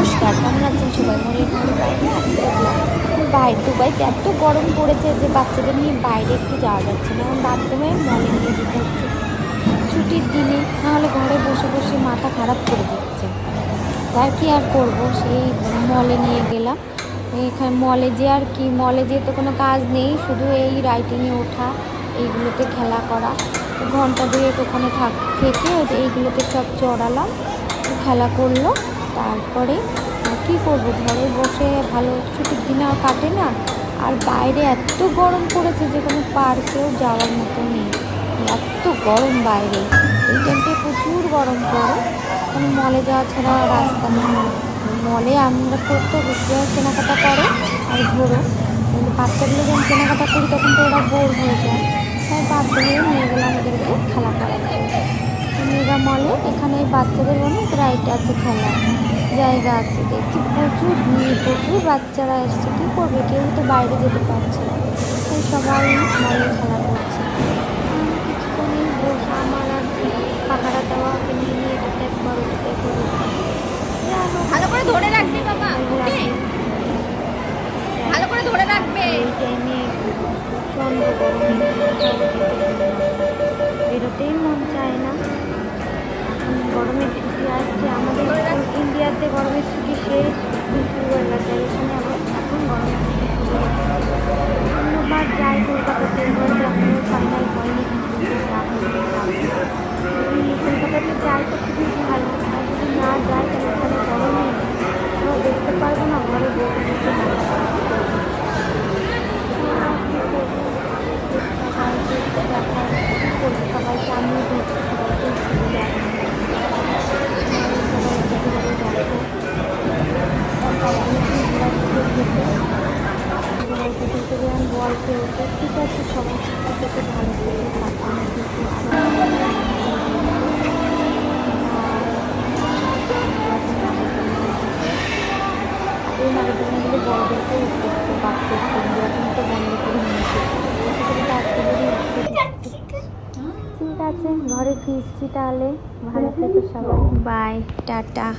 নমস্কার, কেমন আছেন সবাই? মনে দুবাইতে এত গরম পড়েছে যে বাচ্চাদের নিয়ে বাইরে একটু যাওয়া যাচ্ছে না। এখন বাথরুমে মলে নিয়ে যেতে হচ্ছে ছুটির দিনে, নাহলে ঘরে বসে বসে মাথা খারাপ করে দিচ্ছে। তার কি আর করবো, সেই মলে নিয়ে গেলাম। এখানে মলে যে আর কি, মলে যেয়ে তো কোনো কাজ নেই, শুধু এই রাইটিংয়ে ওঠা, এইগুলোতে খেলা করা। ঘন্টা দুয়েক ওখানে থেকে এইগুলোতে সব চড়ালাম, খেলা করলো। তারপরে কি করব, ঘরে বসে ভালো ছুটির দিনে আর কাটে না। আর বাইরে এত গরম পড়েছে যে কোনো পার্কেও যাওয়ার মতো নেই, এত গরম বাইরে। এই টাইমটায় প্রচুর গরম পড়ে, কোনো মলে যাওয়া ছাড়া রাস্তা নেই। মলে আমরা করতে কেনাকাটা করে আর ঘোরো, কিন্তু বাচ্চাগুলো যখন কেনাকাটা করি তখন তো ওরা বোর হয়ে যায়। তাই বাচ্চাগুলো নিয়ে গেলাম ওদেরকে খেলা করার জন্য মেগা মলে। এখানে বাচ্চাদের অনেক রাইড আছে, খেলার জায়গা আছে। দেখছি প্রচুর ভিড়, প্রচুর বাচ্চারা এসছে। কী করবে, কেউ তো বাইরে যেতে পারছে না, তাই সবাই মলে খেলা করছে। কিছুক্ষণই বসে আমার আর পাখাটা দেওয়া নিয়ে নিয়ে এটাতে একবার উঠতে করে ভালো করে ধরে রাখবি বাবা, ভালো করে ধরে রাখবে। এই টাইমে প্রচণ্ড গরমে বেরোতেই মন চায় না। গরমের ছুটি আসছে, আমাদের ইন্ডিয়াতে গরমের ছুটি শেষ, শুরু হয়ে গেছে। এখানে আবার এখন গরমের ছুটি শুরু হয়েছে। অন্যবার যাই কলকাতাতে, এবার এখনও ফাইনাল হয়নি কিছু, কলকাতাতে যাই তো খুবই ভালো। আর যদি না যাই তাহলে এখানে গরমে দেখতে পারবো না, ঘরে বসে বসে সবাইকে আমিও দেখছি, সবাইকে বল খেলতে। ঠিক আছে, সবাই থেকে ভালো করে এই ম্যারাথনগুলো বড়দেরকে উঠতে বাড়তে এখন তো বন্ধ করে নিয়েছে। ঠিক আছে, ঘরে ফিরছি তাহলে। ভালো থেকো সবাই, বাই, টাটা।